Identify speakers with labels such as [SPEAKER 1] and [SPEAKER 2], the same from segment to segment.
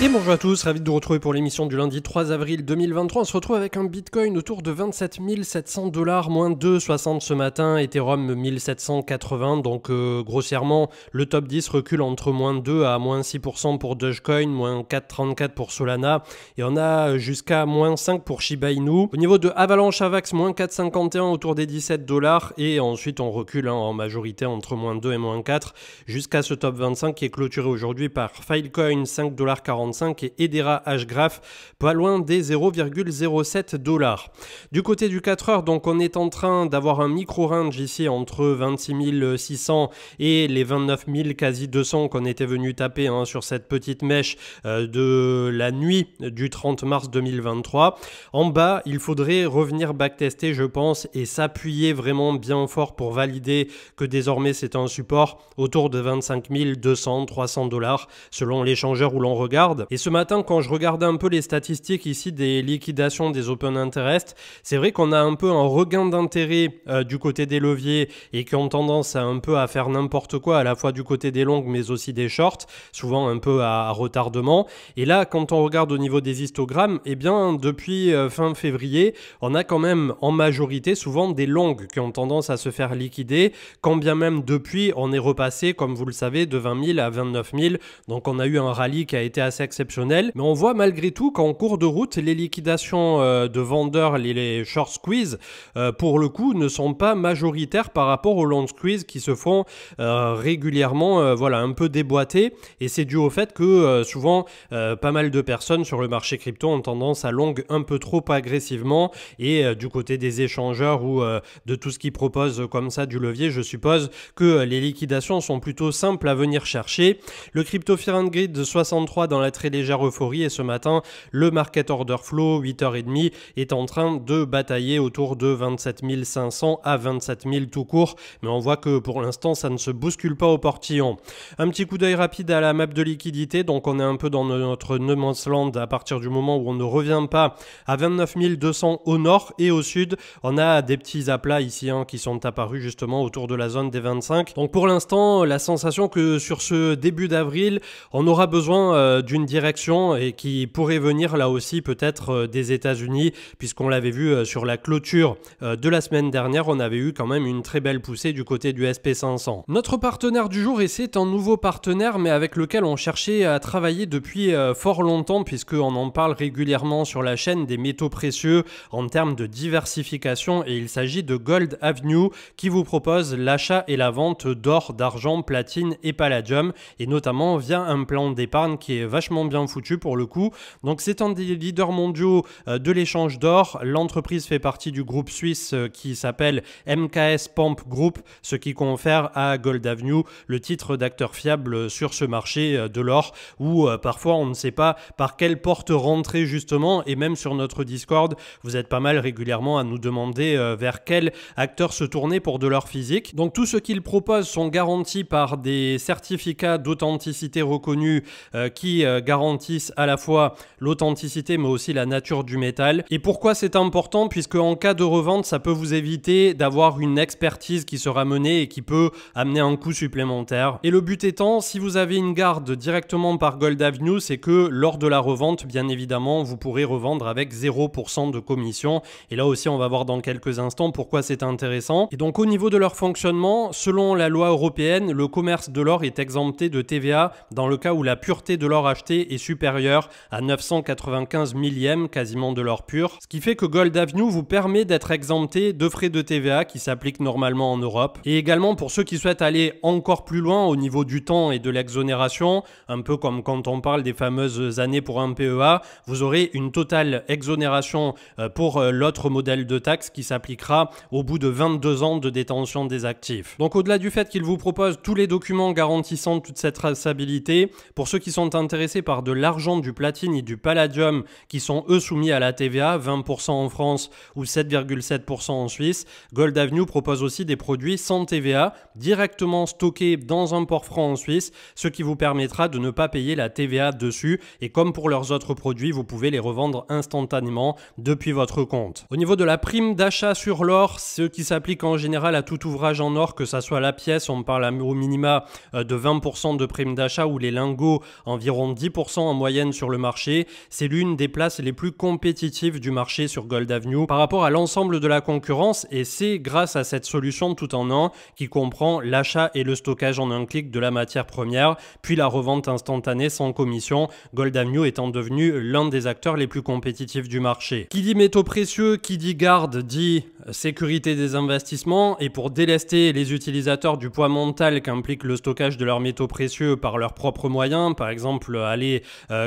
[SPEAKER 1] Et bonjour à tous, ravi de vous retrouver pour l'émission du lundi 3 avril 2023. On se retrouve avec un Bitcoin autour de 27 700 $, moins 2,60 ce matin, Ethereum 1780, donc grossièrement le top 10 recule entre moins 2 à moins 6% pour Dogecoin, moins 4,34 pour Solana, et on a jusqu'à moins 5 pour Shiba Inu. Au niveau de Avalanche Avax, moins 4,51 autour des 17 $, et ensuite on recule en majorité entre moins 2 et moins 4, jusqu'à ce top 25 qui est clôturé aujourd'hui par Filecoin, 5,45 $ et Hedera Hgraph pas loin des 0,07 $. Du côté du 4 heures, donc on est en train d'avoir un micro-range ici entre 26 600 et les 29 000 quasi 200 qu'on était venu taper sur cette petite mèche de la nuit du 30 mars 2023. En bas, il faudrait revenir backtester je pense et s'appuyer vraiment bien fort pour valider que désormais c'est un support autour de 25 200, 300 $ selon l'échangeur où l'on regarde. Et ce matin, quand je regardais un peu les statistiques ici des liquidations des Open Interest, c'est vrai qu'on a un peu un regain d'intérêt du côté des leviers et qui ont tendance à un peu à faire n'importe quoi, à la fois du côté des longues mais aussi des shorts, souvent un peu à retardement. Et là, quand on regarde au niveau des histogrammes, eh bien depuis fin février, on a quand même en majorité souvent des longues qui ont tendance à se faire liquider, quand bien même depuis on est repassé, comme vous le savez, de 20 000 à 29 000. Donc on a eu un rallye qui a été assez exceptionnel, mais on voit malgré tout qu'en cours de route, les liquidations de vendeurs, les short squeeze, pour le coup, ne sont pas majoritaires par rapport aux long squeeze qui se font régulièrement, voilà, un peu déboîtés, et c'est dû au fait que souvent, pas mal de personnes sur le marché crypto ont tendance à long un peu trop agressivement, et du côté des échangeurs ou de tout ce qu'ils proposent comme ça du levier, je suppose que les liquidations sont plutôt simples à venir chercher. Le Crypto Fear and Greed de 63 dans la très légère euphorie, et ce matin le market order flow 8h30 est en train de batailler autour de 27 500 à 27 000 tout court, mais on voit que pour l'instant ça ne se bouscule pas au portillon. Un petit coup d'œil rapide à la map de liquidité, donc on est un peu dans notre no man's land à partir du moment où on ne revient pas à 29 200 au nord, et au sud on a des petits aplats ici qui sont apparus justement autour de la zone des 25. Donc pour l'instant la sensation que sur ce début d'avril on aura besoin d'une direction, et qui pourrait venir là aussi peut-être des États-Unis, puisqu'on l'avait vu sur la clôture de la semaine dernière, on avait eu quand même une très belle poussée du côté du SP500. Notre partenaire du jour, et c'est un nouveau partenaire mais avec lequel on cherchait à travailler depuis fort longtemps, puisqu'on en parle régulièrement sur la chaîne, des métaux précieux en termes de diversification, et il s'agit de Gold Avenue qui vous propose l'achat et la vente d'or, d'argent, platine et palladium, et notamment via un plan d'épargne qui est vachement bien foutu pour le coup. Donc c'est un des leaders mondiaux de l'échange d'or. L'entreprise fait partie du groupe suisse qui s'appelle MKS Pump Group, ce qui confère à Gold Avenue le titre d'acteur fiable sur ce marché de l'or, où parfois on ne sait pas par quelle porte rentrer justement, et même sur notre Discord vous êtes pas mal régulièrement à nous demander vers quel acteur se tourner pour de l'or physique. Donc tout ce qu'ils proposent sont garantis par des certificats d'authenticité reconnus qui garantissent à la fois l'authenticité mais aussi la nature du métal. Et pourquoi c'est important? Puisque en cas de revente, ça peut vous éviter d'avoir une expertise qui sera menée et qui peut amener un coût supplémentaire. Et le but étant, si vous avez une garde directement par Gold Avenue, c'est que lors de la revente, bien évidemment, vous pourrez revendre avec 0% de commission. Et là aussi, on va voir dans quelques instants pourquoi c'est intéressant. Et donc au niveau de leur fonctionnement, selon la loi européenne, le commerce de l'or est exempté de TVA dans le cas où la pureté de l'or acheté est supérieure à 995 millièmes quasiment de l'or pur, ce qui fait que Gold Avenue vous permet d'être exempté de frais de TVA qui s'appliquent normalement en Europe. Et également pour ceux qui souhaitent aller encore plus loin au niveau du temps et de l'exonération, un peu comme quand on parle des fameuses années pour un PEA, vous aurez une totale exonération pour l'autre modèle de taxe qui s'appliquera au bout de 22 ans de détention des actifs. Donc au-delà du fait qu'il vous propose tous les documents garantissant toute cette traçabilité, pour ceux qui sont intéressés par de l'argent, du platine et du palladium qui sont eux soumis à la TVA, 20% en France ou 7,7% en Suisse, Gold Avenue propose aussi des produits sans TVA directement stockés dans un port franc en Suisse, ce qui vous permettra de ne pas payer la TVA dessus, et comme pour leurs autres produits, vous pouvez les revendre instantanément depuis votre compte. Au niveau de la prime d'achat sur l'or, ce qui s'applique en général à tout ouvrage en or, que ça soit la pièce, on parle au minima de 20% de prime d'achat, ou les lingots environ 10%, 10% en moyenne sur le marché. C'est l'une des places les plus compétitives du marché sur Gold Avenue par rapport à l'ensemble de la concurrence, et c'est grâce à cette solution tout en un qui comprend l'achat et le stockage en un clic de la matière première, puis la revente instantanée sans commission, Gold Avenue étant devenu l'un des acteurs les plus compétitifs du marché. Qui dit métaux précieux, qui dit garde, dit sécurité des investissements, et pour délester les utilisateurs du poids mental qu'implique le stockage de leurs métaux précieux par leurs propres moyens, par exemple aller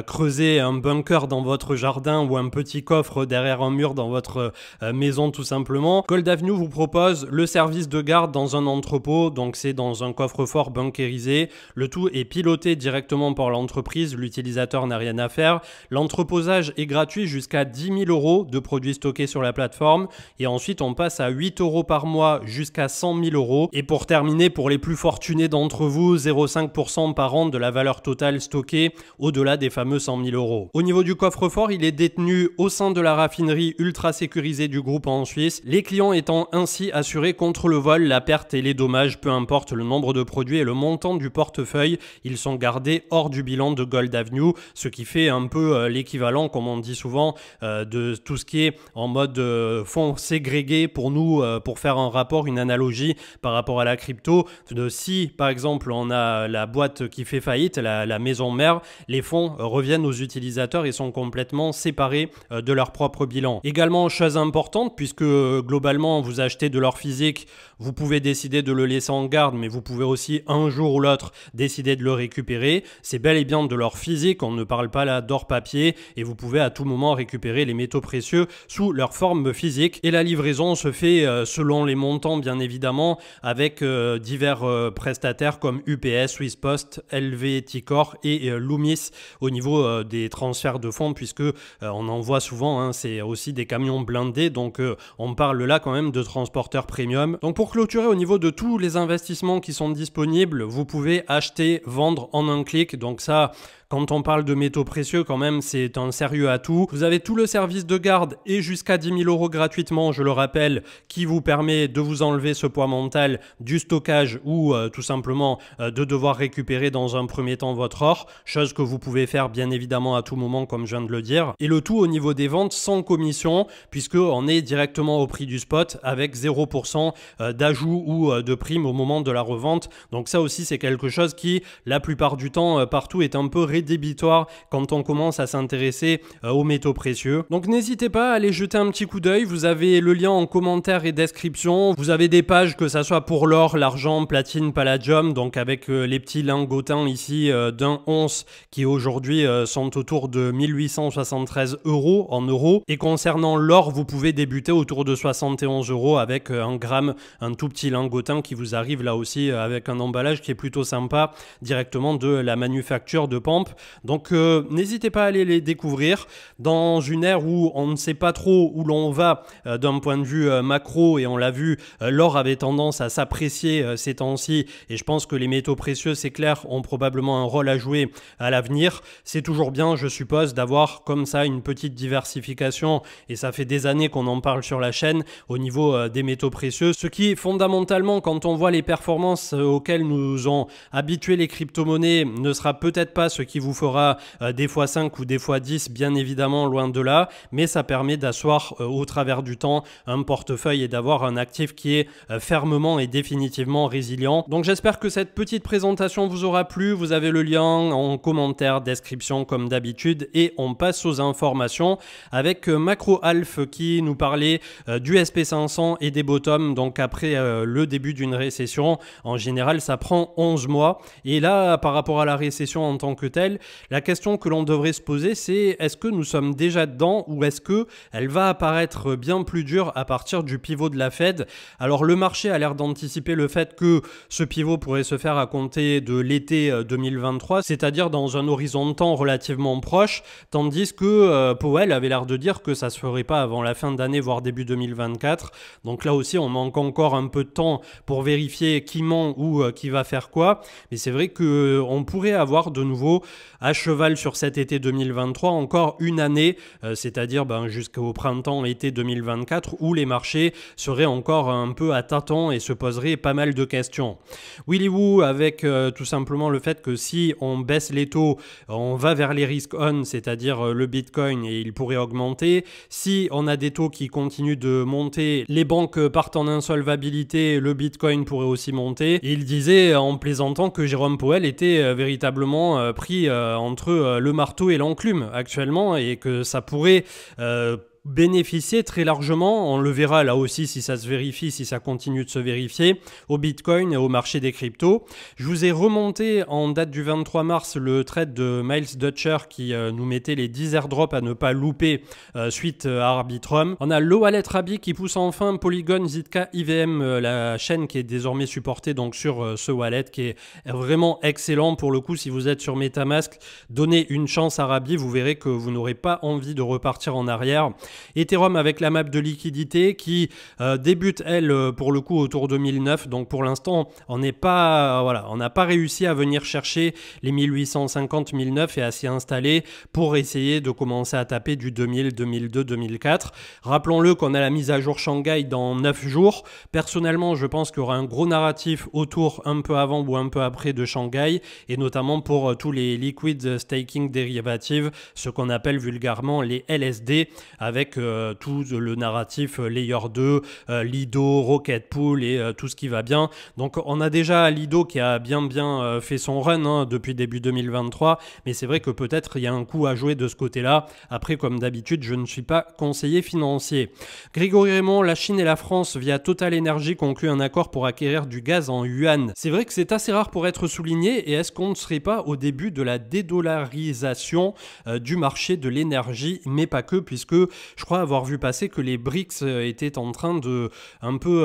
[SPEAKER 1] creuser un bunker dans votre jardin ou un petit coffre derrière un mur dans votre maison tout simplement, Gold Avenue vous propose le service de garde dans un entrepôt, donc c'est dans un coffre-fort bunkérisé. Le tout est piloté directement par l'entreprise, l'utilisateur n'a rien à faire. L'entreposage est gratuit jusqu'à 10 000 € de produits stockés sur la plateforme, et ensuite on passe à 8 € par mois jusqu'à 100 000 €. Et pour terminer, pour les plus fortunés d'entre vous, 0,5% par an de la valeur totale stockée au-delà des fameux 100 000 €. Au niveau du coffre-fort, il est détenu au sein de la raffinerie ultra sécurisée du groupe en Suisse, les clients étant ainsi assurés contre le vol, la perte et les dommages, peu importe le nombre de produits et le montant du portefeuille, ils sont gardés hors du bilan de Gold Avenue, ce qui fait un peu l'équivalent, comme on dit souvent, de tout ce qui est en mode fonds ségrégés pour nous, pour faire un rapport, une analogie par rapport à la crypto. Si par exemple on a la boîte qui fait faillite, la maison mère, les fonds reviennent aux utilisateurs et sont complètement séparés de leur propre bilan. Également, chose importante, puisque globalement vous achetez de l'or physique, vous pouvez décider de le laisser en garde, mais vous pouvez aussi un jour ou l'autre décider de le récupérer. C'est bel et bien de l'or physique, on ne parle pas là d'or papier, et vous pouvez à tout moment récupérer les métaux précieux sous leur forme physique. Et la livraison se fait selon les montants bien évidemment, avec divers prestataires comme UPS, Swisspost, Helveticor et Loomis au niveau des transferts de fonds, puisque on en voit souvent, hein, c'est aussi des camions blindés, donc on parle là quand même de transporteurs premium. Donc pour clôturer, au niveau de tous les investissements qui sont disponibles, vous pouvez acheter, vendre en un clic, donc ça, quand on parle de métaux précieux, quand même, c'est un sérieux atout. Vous avez tout le service de garde et jusqu'à 10 000 € gratuitement, je le rappelle, qui vous permet de vous enlever ce poids mental du stockage ou tout simplement de devoir récupérer dans un premier temps votre or, chose que vous pouvez faire bien évidemment à tout moment, comme je viens de le dire. Et le tout au niveau des ventes sans commission, puisque on est directement au prix du spot avec 0% d'ajout ou de prime au moment de la revente. Donc ça aussi, c'est quelque chose qui, la plupart du temps, partout est un peu rédhibitoire quand on commence à s'intéresser aux métaux précieux. Donc n'hésitez pas à aller jeter un petit coup d'œil, vous avez le lien en commentaire et description. Vous avez des pages, que ça soit pour l'or, l'argent, platine, palladium, donc avec les petits lingotins ici d'un once qui aujourd'hui sont autour de 1873 € en euros. Et concernant l'or, vous pouvez débuter autour de 71 € avec un gramme, un tout petit lingotin qui vous arrive là aussi avec un emballage qui est plutôt sympa, directement de la manufacture de Pamp. Donc n'hésitez pas à aller les découvrir dans une ère où on ne sait pas trop où l'on va d'un point de vue macro, et on l'a vu, l'or avait tendance à s'apprécier ces temps-ci, et je pense que les métaux précieux, c'est clair, ont probablement un rôle à jouer à l'avenir. C'est toujours bien, je suppose, d'avoir comme ça une petite diversification, et ça fait des années qu'on en parle sur la chaîne au niveau des métaux précieux, ce qui fondamentalement, quand on voit les performances auxquelles nous ont habitués les crypto-monnaies, ne sera peut-être pas ce qui vous fera des x5 ou des x10, bien évidemment, loin de là, mais ça permet d'asseoir au travers du temps un portefeuille et d'avoir un actif qui est fermement et définitivement résilient. Donc j'espère que cette petite présentation vous aura plu. Vous avez le lien en commentaire, description comme d'habitude, et on passe aux informations avec Macro Alf qui nous parlait du SP500 et des bottoms. Donc après le début d'une récession, en général ça prend 11 mois, et là par rapport à la récession en tant que telle, la question que l'on devrait se poser, c'est est-ce que nous sommes déjà dedans, ou est-ce que elle va apparaître bien plus dure à partir du pivot de la Fed? Alors le marché a l'air d'anticiper le fait que ce pivot pourrait se faire à compter de l'été 2023, c'est-à-dire dans un horizon de temps relativement proche, tandis que Powell avait l'air de dire que ça se ferait pas avant la fin d'année, voire début 2024. Donc là aussi, on manque encore un peu de temps pour vérifier qui ment ou qui va faire quoi, mais c'est vrai qu'on pourrait avoir de nouveau à cheval sur cet été 2023, encore une année, c'est-à-dire jusqu'au printemps-été 2024, où les marchés seraient encore un peu à tâtons et se poseraient pas mal de questions. Willy Woo avec tout simplement le fait que si on baisse les taux, on va vers les risques on, c'est-à-dire le Bitcoin, et il pourrait augmenter. Si on a des taux qui continuent de monter, les banques partent en insolvabilité, le Bitcoin pourrait aussi monter. Et il disait en plaisantant que Jérôme Powell était véritablement pris entre le marteau et l'enclume actuellement, et que ça pourrait bénéficier très largement, on le verra là aussi si ça se vérifie, si ça continue de se vérifier, au Bitcoin et au marché des cryptos. Je vous ai remonté en date du 23 mars le trade de Miles Dutcher qui nous mettait les 10 airdrops à ne pas louper suite à Arbitrum. On a le wallet Rabi qui pousse enfin Polygon, Zk, IVM, la chaîne qui est désormais supportée donc sur ce wallet qui est vraiment excellent pour le coup. Si vous êtes sur MetaMask, donnez une chance à Rabi, vous verrez que vous n'aurez pas envie de repartir en arrière. Ethereum avec la map de liquidité qui débute elle pour le coup autour de 1009, donc pour l'instant on n'a pas réussi à venir chercher les 1850 1009 et à s'y installer pour essayer de commencer à taper du 2000, 2002, 2004. Rappelons-le qu'on a la mise à jour Shanghai dans 9 jours. Personnellement je pense qu'il y aura un gros narratif autour un peu avant ou un peu après de Shanghai, et notamment pour tous les liquid staking derivatives, ce qu'on appelle vulgairement les LSD, avec tout le narratif Layer 2, Lido, Rocket Pool et tout ce qui va bien. Donc on a déjà Lido qui a bien fait son run depuis début 2023, mais c'est vrai que peut-être il y a un coup à jouer de ce côté-là. Après, comme d'habitude, je ne suis pas conseiller financier. Grégory Raymond, la Chine et la France via Total Energy concluent un accord pour acquérir du gaz en yuan. C'est vrai que c'est assez rare pour être souligné, et est-ce qu'on ne serait pas au début de la dédollarisation du marché de l'énergie, mais pas que, puisque je crois avoir vu passer que les BRICS étaient en train de un peu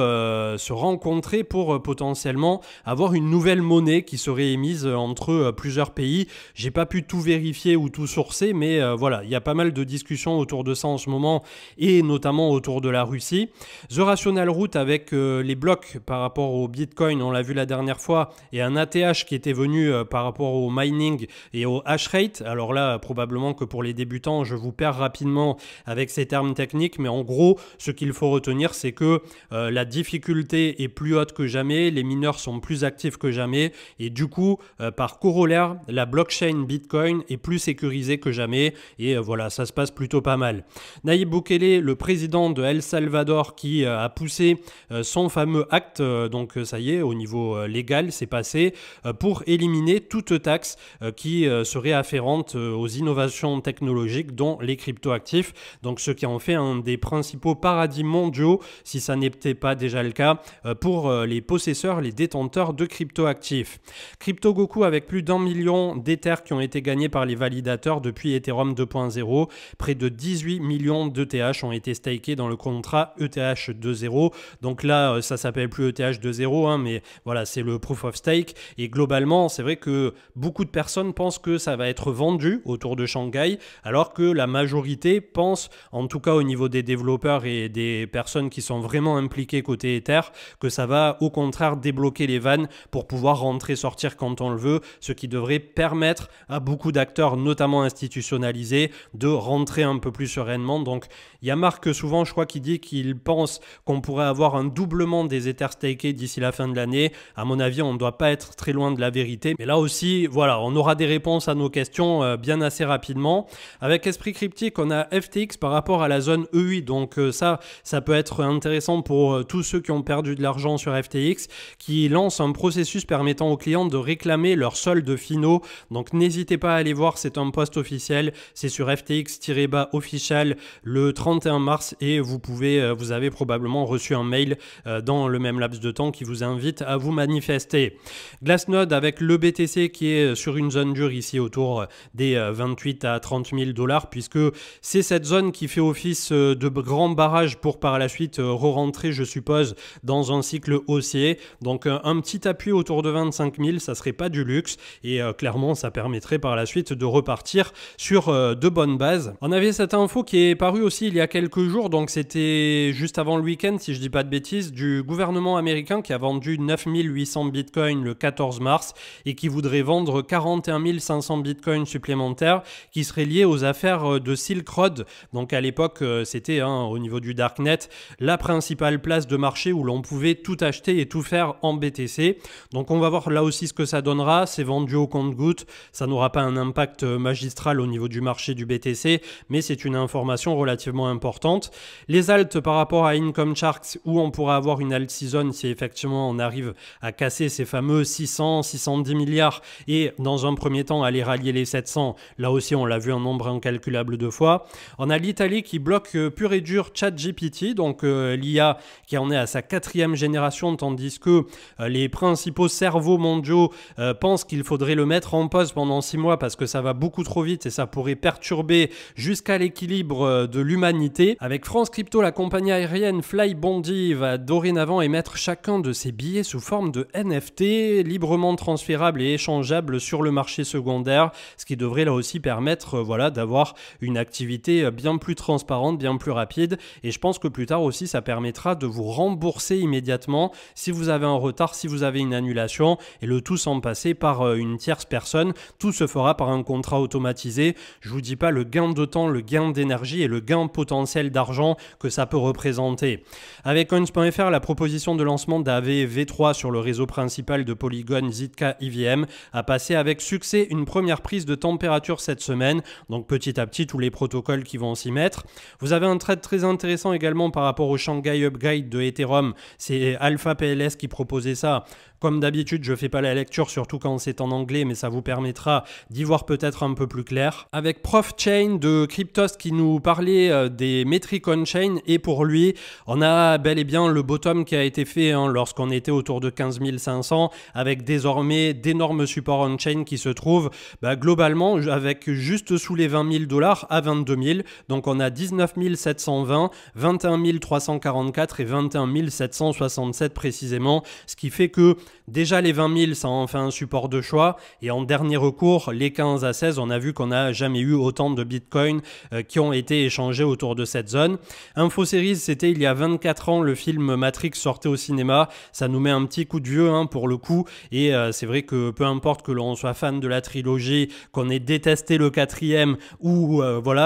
[SPEAKER 1] se rencontrer pour potentiellement avoir une nouvelle monnaie qui serait émise entre plusieurs pays. J'ai pas pu tout vérifier ou tout sourcer, mais voilà, il y a pas mal de discussions autour de ça en ce moment, et notamment autour de la Russie. The Rational Root avec les blocs par rapport au Bitcoin, on l'a vu la dernière fois, et un ATH qui était venu par rapport au mining et au hash rate. Alors là, probablement que pour les débutants, je vous perds rapidement avec ces termes techniques, mais en gros, ce qu'il faut retenir, c'est que la difficulté est plus haute que jamais, les mineurs sont plus actifs que jamais, et du coup, par corollaire, la blockchain Bitcoin est plus sécurisée que jamais, et voilà, ça se passe plutôt pas mal. Nayib Bukele, le président de El Salvador, qui a poussé son fameux acte, donc ça y est, au niveau légal, c'est passé, pour éliminer toute taxe qui serait afférente aux innovations technologiques, dont les cryptoactifs, donc ce qui en fait un des principaux paradis mondiaux, si ça n'était pas déjà le cas, pour les possesseurs, les détenteurs de cryptoactifs. CryptoGoku avec plus d'1 million d'Ethers qui ont été gagnés par les validateurs depuis Ethereum 2.0. Près de 18 millions d'ETH ont été stakés dans le contrat ETH 2.0. Donc là, ça s'appelle plus ETH 2.0, mais voilà, c'est le Proof of Stake. Et globalement, c'est vrai que beaucoup de personnes pensent que ça va être vendu autour de Shanghai, alors que la majorité pense, en tout cas au niveau des développeurs et des personnes qui sont vraiment impliquées côté Ether, que ça va au contraire débloquer les vannes pour pouvoir rentrer, sortir quand on le veut, ce qui devrait permettre à beaucoup d'acteurs, notamment institutionnalisés, de rentrer un peu plus sereinement. Donc il y a Marc souvent, je crois, qui dit qu'il pense qu'on pourrait avoir un doublement des Ethers stakés d'ici la fin de l'année. À mon avis, on ne doit pas être très loin de la vérité. Mais là aussi, voilà, on aura des réponses à nos questions bien assez rapidement. Avec Esprit Cryptique, on a FTX par rapport à la zone EI. Donc ça peut être intéressant pour tous ceux qui ont perdu de l'argent sur FTX, qui lance un processus permettant aux clients de réclamer leurs soldes finaux. Donc n'hésitez pas à aller voir, c'est un post officiel, c'est sur FTX-official le 31 mars et vous avez probablement reçu un mail dans le même laps de temps qui vous invite à vous manifester. Glassnode avec le BTC qui est sur une zone dure ici autour des 28 à 30 000 $, puisque c'est cette zone qui fait office de grand barrage pour par la suite re-rentrer, je suppose, dans un cycle haussier. Donc un petit appui autour de 25 000, ça serait pas du luxe et clairement ça permettrait par la suite de repartir sur de bonnes bases. On avait cette info qui est parue aussi il y a quelques jours, donc c'était juste avant le week-end si je dis pas de bêtises, du gouvernement américain qui a vendu 9 800 bitcoins le 14 mars et qui voudrait vendre 41 500 bitcoins supplémentaires qui seraient liés aux affaires de Silk Road. Donc à l'époque c'était au niveau du Darknet la principale place de marché où l'on pouvait tout acheter et tout faire en BTC. Donc on va voir là aussi ce que ça donnera. C'est vendu au compte-gouttes, ça n'aura pas un impact magistral au niveau du marché du BTC, mais c'est une information relativement importante. Les alts par rapport à Income Sharks, où on pourra avoir une alt season si effectivement on arrive à casser ces fameux 600-610 milliards et dans un premier temps aller rallier les 700, là aussi on l'a vu un nombre incalculable de fois. On a l'Italie qui bloque pur et dur ChatGPT, donc l'IA qui en est à sa 4e génération, tandis que les principaux cerveaux mondiaux pensent qu'il faudrait le mettre en pause pendant 6 mois parce que ça va beaucoup trop vite et ça pourrait perturber jusqu'à l'équilibre de l'humanité. Avec France Crypto, la compagnie aérienne Flybondi va dorénavant émettre chacun de ses billets sous forme de NFT, librement transférables et échangeables sur le marché secondaire, ce qui devrait là aussi permettre d'avoir une activité bien plus transparente, bien plus rapide, et je pense que plus tard aussi ça permettra de vous rembourser immédiatement si vous avez un retard, si vous avez une annulation, et le tout sans passer par une tierce personne. Tout se fera par un contrat automatisé. Je vous dis pas le gain de temps, le gain d'énergie et le gain potentiel d'argent que ça peut représenter. Avec Coins.fr, la proposition de lancement d'AV V3 sur le réseau principal de Polygon Zk EVM a passé avec succès une première prise de température cette semaine, donc petit à petit tous les protocoles qui vont s'y mettre. Vous avez un trade très intéressant également par rapport au Shanghai Upgrade de Ethereum, c'est Alpha PLS qui proposait ça. Comme d'habitude, je ne fais pas la lecture, surtout quand c'est en anglais, mais ça vous permettra d'y voir peut-être un peu plus clair. Avec Prof Chain de Cryptost qui nous parlait des métriques on-chain, et pour lui, on a bel et bien le bottom qui a été fait lorsqu'on était autour de 15 500, avec désormais d'énormes supports on-chain qui se trouvent globalement avec juste sous les 20 000 $ à 22 000. Donc on a 19 720, 21 344 et 21 767 précisément, ce qui fait que déjà les 20 000 ça en fait un support de choix, et en dernier recours les 15 à 16 on a vu qu'on n'a jamais eu autant de bitcoin qui ont été échangés autour de cette zone. InfoSeries, c'était il y a 24 ans, le film Matrix sortait au cinéma, ça nous met un petit coup de vieux pour le coup, et c'est vrai que peu importe que l'on soit fan de la trilogie, qu'on ait détesté le 4e ou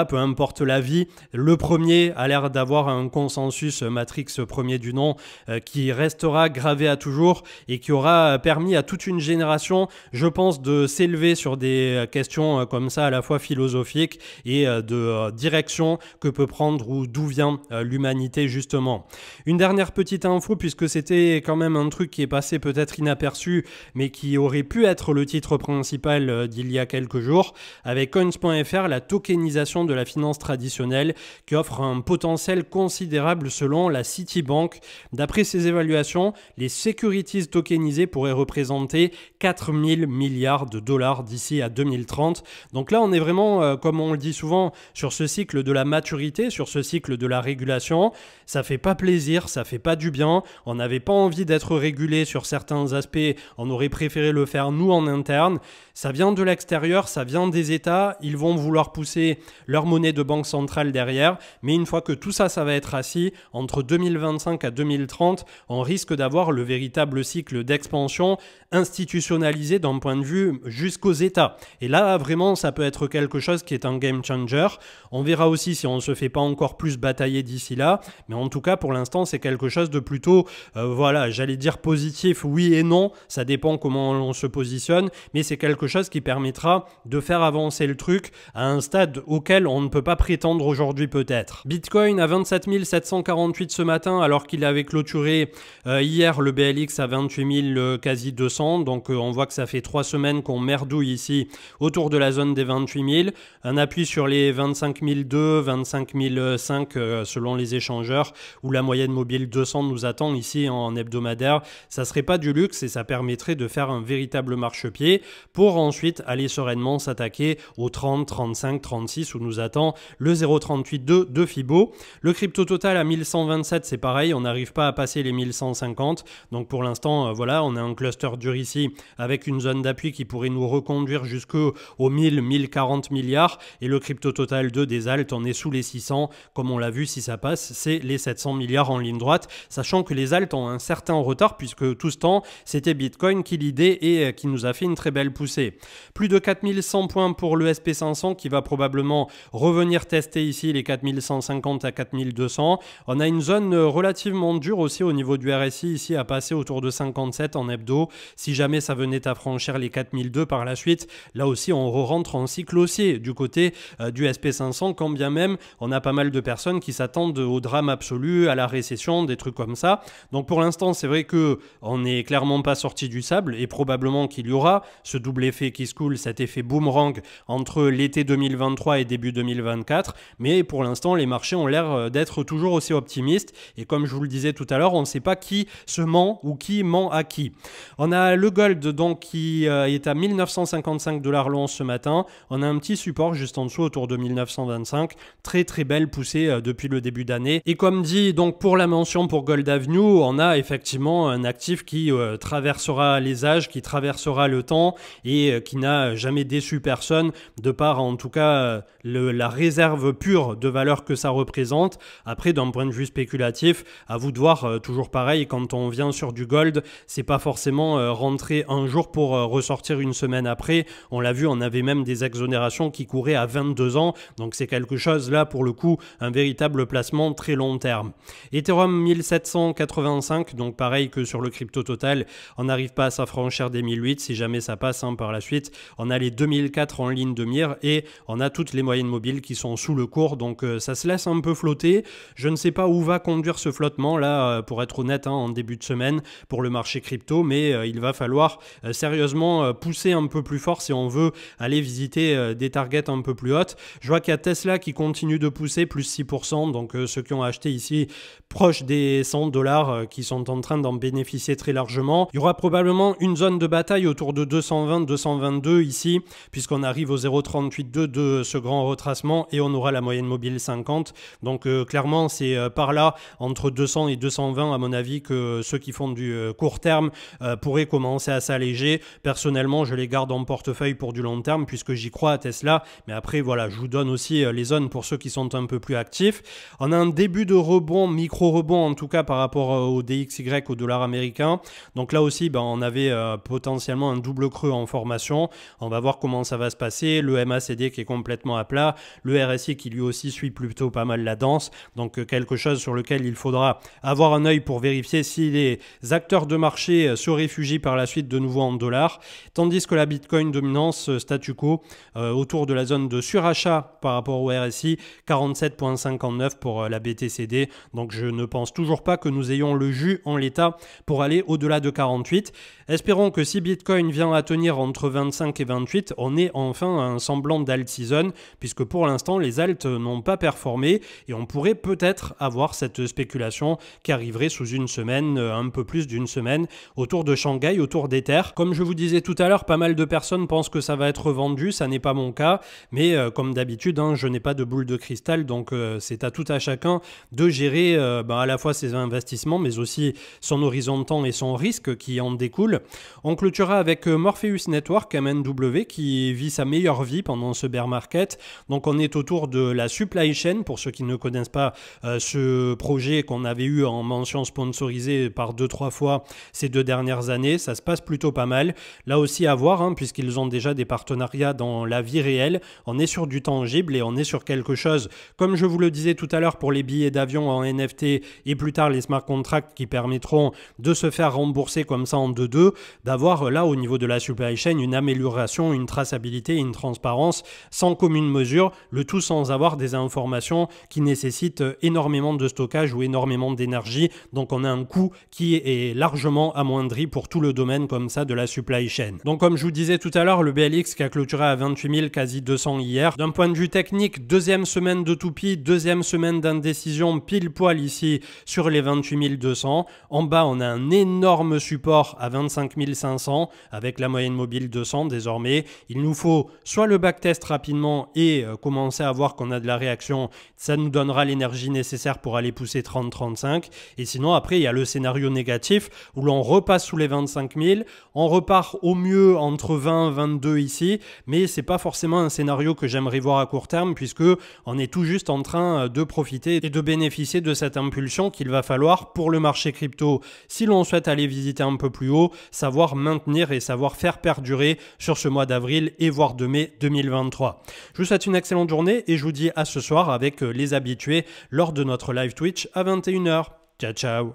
[SPEAKER 1] peu importe l'avis, le premier a l'air d'avoir un consensus Matrix premier du nom qui restera gravé à toujours et qui aura permis à toute une génération, je pense, de s'élever sur des questions comme ça à la fois philosophiques et de direction que peut prendre ou d'où vient l'humanité justement. Une dernière petite info, puisque c'était quand même un truc qui est passé peut-être inaperçu mais qui aurait pu être le titre principal d'il y a quelques jours, avec Coins.fr, la tokenisation de la finance traditionnelle qui offre un potentiel considérable selon la Citibank. D'après ses évaluations, les securities tokenisées pourraient représenter 4 000 milliards de dollars d'ici à 2030. Donc là, on est vraiment, comme on le dit souvent, sur ce cycle de la maturité, sur ce cycle de la régulation. Ça fait pas plaisir, ça fait pas du bien. On n'avait pas envie d'être régulé sur certains aspects. On aurait préféré le faire nous en interne. Ça vient de l'extérieur, ça vient des États. Ils vont vouloir pousser leur monnaie de banque centrale derrière. Mais une fois que tout ça, ça va être assis, entre 2025 à 2030, on risque d'avoir le véritable cycle d'expansion institutionnalisé d'un point de vue jusqu'aux États. Et là, vraiment, ça peut être quelque chose qui est un game changer. On verra aussi si on ne se fait pas encore plus batailler d'ici là. Mais en tout cas, pour l'instant, c'est quelque chose de plutôt, j'allais dire positif, oui et non. Ça dépend comment on se positionne. Mais c'est quelque chose qui permettra de faire avancer le truc à un stade auquel on ne peut pas prétendre aujourd'hui peut-être. Bitcoin à 27 748 ce matin, alors qu'il avait clôturé hier le BLX à 28 000, quasi 200. Donc on voit que ça fait 3 semaines qu'on merdouille ici autour de la zone des 28 000. Un appui sur les 25 002, 25 005 selon les échangeurs, où la moyenne mobile 200 nous attend ici en hebdomadaire. Ça serait pas du luxe et ça permettrait de faire un véritable marchepied pour ensuite aller sereinement s'attaquer aux 30, 35, 36 où nous attend le 0,38,2 de Fibo. Le crypto total à 1127, c'est pareil, on n'arrive pas à passer les 1150. Donc pour l'instant, voilà, on a un cluster dur ici avec une zone d'appui qui pourrait nous reconduire jusqu'aux 1000, 1040 milliards. Et le crypto total 2 des alts, on est sous les 600. Comme on l'a vu, si ça passe, c'est les 700 milliards en ligne droite. Sachant que les alts ont un certain retard puisque tout ce temps, c'était Bitcoin qui l'idée et qui nous a fait une très belle poussée. Plus de 4100 points pour le SP500 qui va probablement revenir tester ici les 4150 à 4200. On a une zone relativement dure aussi au niveau du RSI ici à passer autour de 57 en hebdo. Si jamais ça venait à franchir les 4002 par la suite, là aussi on rentre en cycle haussier du côté du SP500, quand bien même on a pas mal de personnes qui s'attendent au drame absolu, à la récession, des trucs comme ça. Donc pour l'instant c'est vrai que on n'est clairement pas sorti du sable et probablement qu'il y aura ce double effet qui se coule, cet effet boomerang entre l'été 2023 et début 2024, mais pour l'instant les marchés ont l'air d'être toujours aussi optimistes et comme je vous le disais tout à l'heure, on ne sait pas qui se ment ou qui ment à qui. On a le gold donc qui est à 1955 $ l'once ce matin, on a un petit support juste en dessous autour de 1925, très très belle poussée depuis le début d'année et comme dit donc pour la mention pour Gold Avenue, on a effectivement un actif qui traversera les âges, qui traversera le temps et qui n'a jamais déçu personne de par en tout cas la réserve pure de valeur que ça représente. Après d'un point de vue spéculatif, à vous de voir, toujours pareil, quand on vient sur du gold, c'est pas forcément rentrer un jour pour ressortir une semaine après. On l'a vu, on avait même des exonérations qui couraient à 22 ans, donc c'est quelque chose là pour le coup, un véritable placement très long terme. Ethereum 1785, donc pareil que sur le crypto total, on n'arrive pas à s'affranchir des 1008, si jamais ça passe par la suite. On a les 2004 en ligne de mire et on a toutes les moyennes mobiles qui sont sous le cours, donc ça se laisse un peu flotter. Je ne sais pas où va conduire ce flottement là, pour être honnête, en début de semaine pour le marché crypto, mais il va falloir sérieusement pousser un peu plus fort si on veut aller visiter des targets un peu plus hautes. Je vois qu'il y a Tesla qui continue de pousser, plus 6%, donc ceux qui ont acheté ici proche des 100 $ qui sont en train d'en bénéficier très largement. Il y aura probablement une zone de bataille autour de 220-222 ici, puisqu'on arrive au 0,38,2 de ce grand retracement et on aura la moyenne mobile 50. Donc clairement, c'est par là, entre 200 et 220 à mon avis, que ceux qui font du court terme pourraient commencer à s'alléger. Personnellement, je les garde en portefeuille pour du long terme, puisque j'y crois à Tesla. Mais après, voilà, je vous donne aussi les zones pour ceux qui sont un peu plus actifs. On a un début de rebond, micro-rebond en tout cas par rapport au DXY, au dollar américain. Donc là aussi, on avait potentiellement un double creux en formation. On va voir comment ça va se passer. Le MACD qui est complètement à plat. Le RSI qui lui aussi suit plutôt pas mal la danse. Donc quelque chose sur lequel il faudra avoir un œil pour vérifier si les acteurs de marché se réfugient par la suite de nouveau en dollars. Tandis que la Bitcoin dominance statu quo autour de la zone de surachat par rapport au RSI, 47,59 pour la BTCD. Donc je ne pense toujours pas que nous ayons le jus en l'état pour aller au-delà de 48. Espérons que si Bitcoin vient à tenir entre 25 et 28, on ait enfin un semblant d'alt season, puisque pour l'instant les alts n'ont pas performé et on pourrait peut-être avoir cette spéculation qui arriverait sous une semaine, un peu plus d'une semaine, autour de Shanghai, autour d'Ether. Comme je vous disais tout à l'heure, pas mal de personnes pensent que ça va être vendu, ça n'est pas mon cas, mais comme d'habitude, je n'ai pas de boule de cristal, donc c'est à tout à chacun de gérer à la fois ses investissements, mais aussi son horizon de temps et son risque qui en découle. On clôturera avec Morpheus Network, MNW, qui vit sa meilleure vie pendant ce bear market. Donc on est autour de la supply chain, pour ceux qui ne connaissent pas ce projet qu'on avait eu en mention sponsorisée par 2-3 fois ces 2 dernières années. Ça se passe plutôt pas mal. Là aussi à voir, puisqu'ils ont déjà des partenariats dans la vie réelle. On est sur du tangible et on est sur quelque chose, comme je vous le disais tout à l'heure pour les billets d'avion en NFT et plus tard les smart contracts qui permettront de se faire rembourser comme ça en 2-2, d'avoir là au niveau de la supply chain une amélioration, une traçabilité, une transparence sans commune mesure, le tout sans avoir des informations qui nécessitent énormément de stockage ou énormément d'énergie. Donc on a un coût qui est largement forcément amoindri pour tout le domaine comme ça de la supply chain. Donc comme je vous disais tout à l'heure, le BLX qui a clôturé à 28 000 quasi 200 hier. D'un point de vue technique, deuxième semaine de toupie, deuxième semaine d'indécision pile poil ici sur les 28 200. En bas, on a un énorme support à 25 500 avec la moyenne mobile 200 désormais. Il nous faut soit le backtest rapidement et commencer à voir qu'on a de la réaction. Ça nous donnera l'énergie nécessaire pour aller pousser 30-35. Et sinon, après, il y a le scénario négatif où l'on repasse sous les 25 000. On repart au mieux entre 20 et 22 ici, mais c'est pas forcément un scénario que j'aimerais voir à court terme puisque on est tout juste en train de profiter et de bénéficier de cette impulsion qu'il va falloir pour le marché crypto, si l'on souhaite aller visiter un peu plus haut, savoir maintenir et savoir faire perdurer sur ce mois d'avril et voire de mai 2023. Je vous souhaite une excellente journée et je vous dis à ce soir avec les habitués lors de notre live Twitch à 21 h. Ciao ciao.